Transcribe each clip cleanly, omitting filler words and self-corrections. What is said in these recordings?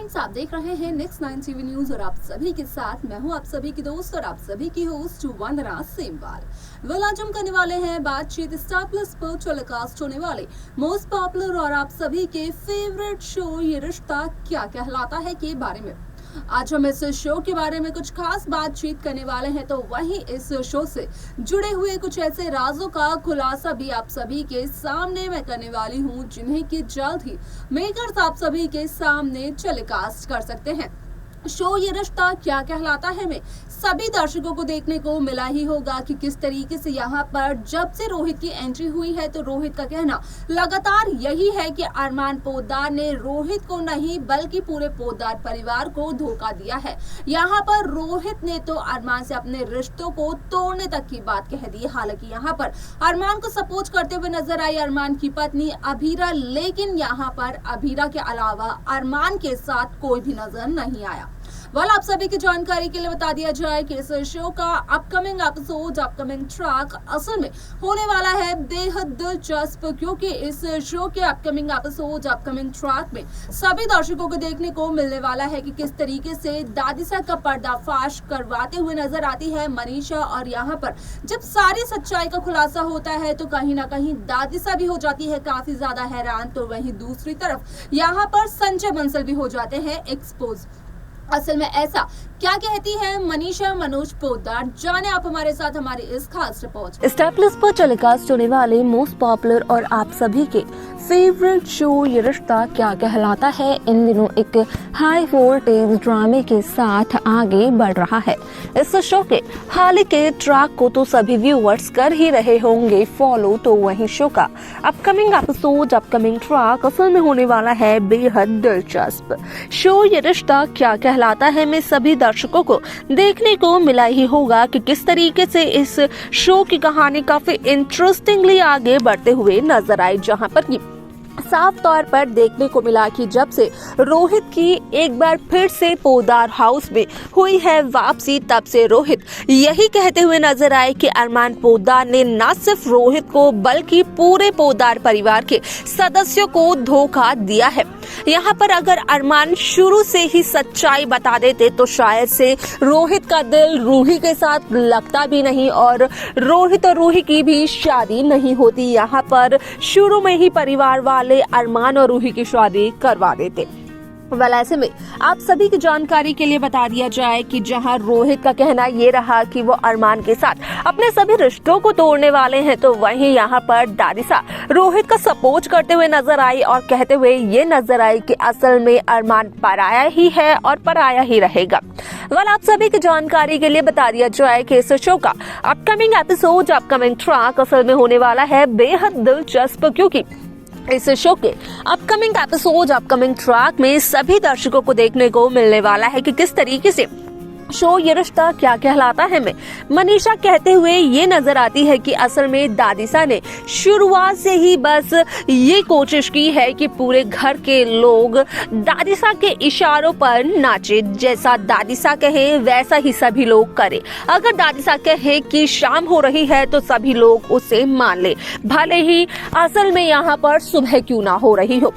Friends, आप देख रहे हैं नेक्स्ट 9 टीवी न्यूज और आप सभी के साथ मैं हूं आप सभी की दोस्त और आप सभी की होस्ट वंदना सेमवाल। आज हम करने वाले हैं बातचीत स्टार प्लस पर टेलीकास्ट होने वाले मोस्ट पॉपुलर और आप सभी के फेवरेट शो ये रिश्ता क्या कहलाता है के बारे में। आज हम इस शो के बारे में कुछ खास बातचीत करने वाले हैं, तो वहीं इस शो से जुड़े हुए कुछ ऐसे राजों का खुलासा भी आप सभी के सामने मैं करने वाली हूं, जिन्हें कि जल्द ही मेकर्स आप सभी के सामने टेलीकास्ट कर सकते हैं। शो ये रिश्ता क्या कहलाता है में सभी दर्शकों को देखने को मिला ही होगा कि किस तरीके से यहाँ पर जब से रोहित की एंट्री हुई है, तो रोहित का कहना लगातार यही है कि अरमान पोद्दार ने रोहित को नहीं बल्कि पूरे पोद्दार परिवार को धोखा दिया है। यहाँ पर रोहित ने तो अरमान से अपने रिश्तों को तोड़ने तक की बात कह दी। हालांकि यहाँ पर अरमान को सपोर्ट करते हुए नजर आई अरमान की पत्नी अभीरा, लेकिन यहाँ पर अभीरा के अलावा अरमान के साथ कोई भी नजर नहीं आया। आप सभी की जानकारी के लिए बता दिया जाए कि इस शो का अपकमिंग एपिसोड, अपकमिंग ट्रैक असल में होने वाला है बेहद दिलचस्प, क्योंकि इस शो के अपकमिंग एपिसोड, अपकमिंग ट्रैक में सभी दर्शकों को देखने को मिलने वाला है कि किस तरीके से दादिसा का पर्दाफाश करवाते हुए नजर आती है मनीषा। और यहाँ पर जब सारी सच्चाई का खुलासा होता है तो कहीं ना कहीं दादिसा भी हो जाती है काफी ज्यादा हैरान, तो वहीं दूसरी तरफ यहाँ पर संजय बंसल भी हो जाते हैं एक्सपोज। असल में ऐसा क्या कहती है मनीषा मनोज पोद्दार, जाने आप हमारे साथ हमारी इस खास रिपोर्ट। स्टार प्लस पर टेलीकास्ट होने वाले मोस्ट पॉपुलर और आप सभी के फेवरेट शो ये रिश्ता क्या कहलाता है इन दिनों एक हाई वोल्टेज ड्रामे के साथ आगे बढ़ रहा है। इस शो के हाल के ट्रैक को तो सभी व्यूअर्स कर ही रहे होंगे फॉलो, तो वही शो का अपकमिंग एपिसोड, अपकमिंग ट्रैक असल में होने वाला है बेहद दिलचस्प। शो ये रिश्ता क्या कहलाता है में सभी दर्शकों को देखने को मिला ही होगा कि किस तरीके से इस शो की कहानी काफी इंटरेस्टिंगली आगे बढ़ते हुए नजर आई, जहां पर साफ तौर पर देखने को मिला कि जब से रोहित की एक बार फिर से पोद्दार हाउस में हुई है वापसी, तब से रोहित यही कहते हुए नजर आए कि अरमान पोद्दार ने न सिर्फ रोहित को बल्कि पूरे पोद्दार परिवार के सदस्यों को धोखा दिया है। यहाँ पर अगर अरमान शुरू से ही सच्चाई बता देते तो शायद से रोहित का दिल रूही के साथ लगता भी नहीं और रोहित और रूही की भी शादी नहीं होती। यहाँ पर शुरू में ही परिवार वाले अरमान और रूही की शादी करवा देते। ऐसे में आप सभी की जानकारी के लिए बता दिया जाए कि जहां रोहित का कहना ये रहा कि वो अरमान के साथ अपने सभी रिश्तों को तोड़ने वाले हैं, तो वहीं यहाँ पर दादिसा रोहित का सपोर्ट करते हुए नजर आई और कहते हुए ये नजर आई कि असल में अरमान पराया ही है और पराया ही रहेगा। आप सभी की जानकारी के लिए बता दिया जाए कि इस शो का अपकमिंग एपिसोड, अपकमिंग ट्रैक असल में होने वाला है बेहद दिलचस्प, क्योंकि इस शो के अपकमिंग एपिसोड, अपकमिंग ट्रैक में सभी दर्शकों को देखने को मिलने वाला है कि किस तरीके से शो ये रिश्ता क्या कहलाता है में मनीषा कहते हुए ये नजर आती है कि असल में दादिसा ने शुरुआत से ही बस ये कोशिश की है कि पूरे घर के लोग दादिसा के इशारों पर नाचे, जैसा दादिसा कहे वैसा ही सभी लोग करें। अगर दादिसा कहे कि शाम हो रही है तो सभी लोग उसे मान ले, भले ही असल में यहाँ पर सुबह क्यों ना हो रही हो।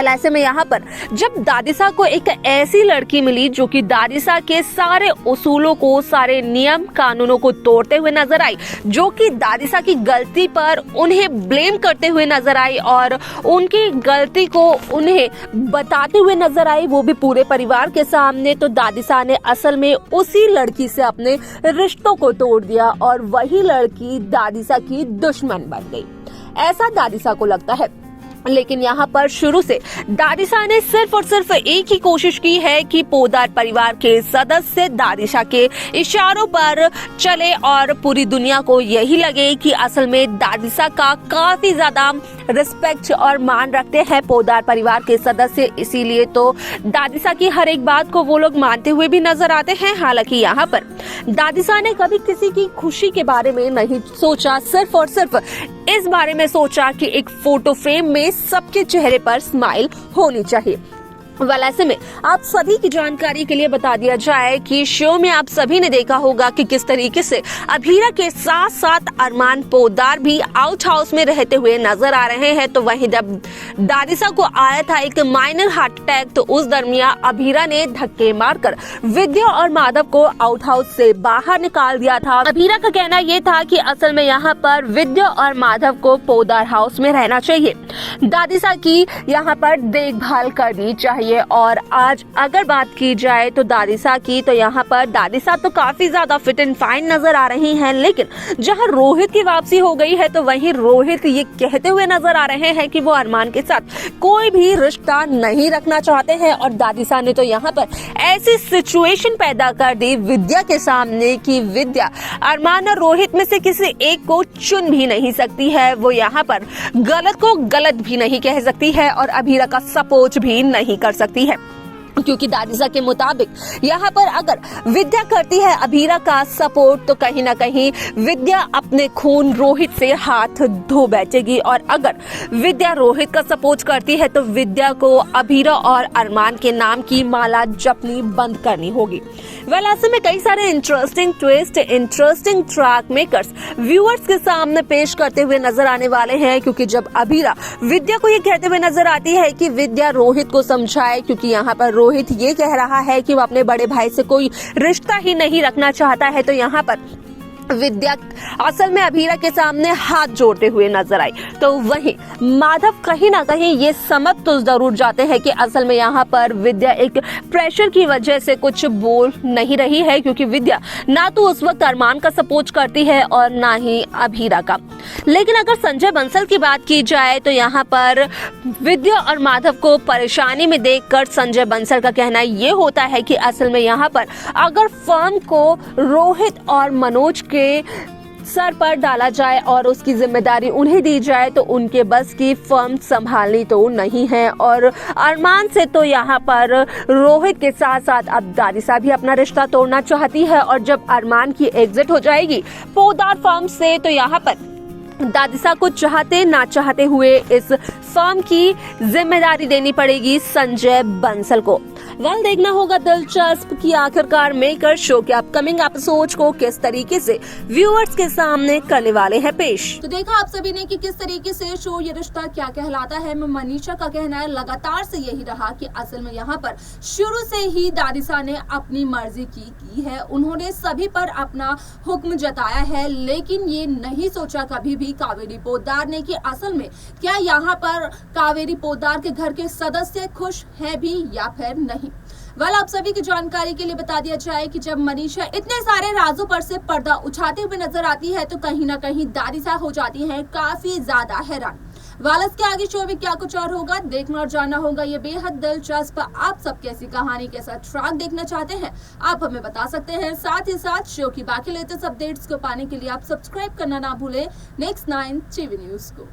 ऐसे में यहाँ पर जब दादिसा को एक ऐसी लड़की मिली जो कि दादिसा के सारे उसूलों को, सारे नियम कानूनों को तोड़ते हुए नजर आई, जो कि दादिसा की गलती पर उन्हें ब्लेम करते हुए नजर आई और उनकी गलती को उन्हें बताते हुए नजर आई, वो भी पूरे परिवार के सामने, तो दादिसा ने असल में उसी लड़की से अपने रिश्तों को तोड़ दिया और वही लड़की दादिसा की दुश्मन बन गई, ऐसा दादिसा को लगता है। लेकिन यहाँ पर शुरू से दादिसा ने सिर्फ और सिर्फ एक ही कोशिश की है कि पोद्दार परिवार के सदस्य दादिसा के इशारों पर चले और पूरी दुनिया को यही लगे कि असल में दादिसा का काफी ज्यादा रिस्पेक्ट और मान रखते हैं पोद्दार परिवार के सदस्य, इसीलिए तो दादिसा की हर एक बात को वो लोग मानते हुए भी नजर आते हैं। हालांकि यहाँ पर दादिसा ने कभी किसी की खुशी के बारे में नहीं सोचा, सिर्फ और सिर्फ इस बारे में सोचा कि एक फोटो फ्रेम में सबके चेहरे पर स्माइल होनी चाहिए। वाल ऐसे में आप सभी की जानकारी के लिए बता दिया जाए कि शो में आप सभी ने देखा होगा कि किस तरीके से अभीरा के साथ साथ अरमान पोद्दार भी आउट हाउस में रहते हुए नजर आ रहे हैं। तो वहीं जब दादिसा को आया था एक माइनर हार्ट अटैक, तो उस दरमियान अभीरा ने धक्के मारकर विद्या और माधव को आउट हाउस से बाहर निकाल दिया था। अभीरा का कहना यह था कि असल में यहाँ पर विद्या और माधव को पोद्दार हाउस में रहना चाहिए, दादिसा की यहाँ पर देखभाल करनी चाहिए। और आज अगर बात की जाए तो दादिसा की, तो यहाँ पर दादिसा तो काफी ज्यादा फिट एंड फाइन नजर आ रही हैं, लेकिन जहाँ रोहित की वापसी हो गई है तो वहीं रोहित ये कहते हुए नजर आ रहे हैं कि वो अरमान के साथ कोई भी रिश्ता नहीं रखना चाहते हैं। और दादिसा ने तो यहाँ पर ऐसी सिचुएशन पैदा कर दी विद्या के सामने कि विद्या अरमान और रोहित में से किसी एक को चुन भी नहीं सकती है। वो यहाँ पर गलत को गलत भी नहीं कह सकती है और अभीरा का सपोर्ट भी नहीं कर सकती है, क्योंकि दादिसा के मुताबिक यहाँ पर अगर विद्या करती है अभीरा का सपोर्ट तो कहीं ना कहीं विद्या अपने खून रोहित से हाथ धो बैठेगी, और अगर विद्या रोहित का सपोर्ट करती है तो विद्या को अभीरा और अरमान के नाम की माला जपनी बंद करनी होगी। वेल ऐसे में कई सारे interesting twist, interesting track makers viewers के सामने पेश करते हुए नजर आने वाले हैं, क्योंकि जब अभीरा विद्या को ये कहते हुए नजर आती है कि विद्या रोहित को समझाए, क्योंकि यहाँ पर रोहित ये कह रहा है कि वो अपने बड़े भाई से कोई रिश्ता ही नहीं रखना चाहता है, तो यहाँ पर विद्या असल में अभीरा के सामने हाथ जोड़ते हुए नजर आई। तो वहीं माधव कहीं ना कहीं ये समझ तो जरूर जाते हैं कि असल में यहाँ पर विद्या एक प्रेशर की वजह से कुछ बोल नहीं रही है, क्योंकि विद्या ना तो उस वक्त अरमान का सपोर्ट करती है और ना ही अभीरा का। लेकिन अगर संजय बंसल की बात की जाए तो यहाँ पर विद्या और माधव को परेशानी में देखकर संजय बंसल का कहना ये होता है कि असल में यहाँ पर अगर फर्म को रोहित और मनोज के सर पर डाला जाए और उसकी जिम्मेदारी उन्हें दी जाए तो उनके बस की फर्म संभालनी तो नहीं है। और अरमान से तो यहाँ पर रोहित के साथ साथ अब दादिसा भी अपना रिश्ता तोड़ना चाहती है, और जब अरमान की एग्जिट हो जाएगी पोद्दार फर्म से तो यहाँ पर दादिसा को चाहते ना चाहते हुए इस फर्म की जिम्मेदारी देनी पड़ेगी संजय बंसल को। वेल देखना होगा दिलचस्प कि आखिरकार मेकर शो के अपकमिंग एपिसोड को किस तरीके से व्यूअर्स के सामने करने वाले हैं पेश। तो देखा आप सभी ने कि किस तरीके से शो ये रिश्ता क्या कहलाता है। मनीषा का कहना है लगातार से यही रहा कि असल में यहाँ पर शुरू से ही दादिसा ने अपनी मर्जी की है, उन्होंने सभी पर अपना हुक्म जताया है, लेकिन ये नहीं सोचा कभी भी कावेरी पोद्दार ने कि असल में क्या यहाँ पर कावेरी पोद्दार के घर के सदस्य खुश है भी या फिर नहीं। वेल आप सभी की जानकारी के लिए बता दिया जाए कि जब मनीषा इतने सारे राजों पर से पर्दा उठाते हुए नजर आती है तो कहीं ना कहीं दादिसा हो जाती है काफी ज्यादा हैरान। वालस के आगे शो में क्या कुछ और होगा, देखना और जानना होगा ये बेहद दिलचस्प। आप सब कैसी कहानी के साथ ट्रैक देखना चाहते हैं आप हमें बता सकते हैं। साथ ही साथ शो की बाकी लेटेस्ट अपडेट्स को पाने के लिए आप सब्सक्राइब करना ना भूलें नेक्स्ट 9 टीवी न्यूज को।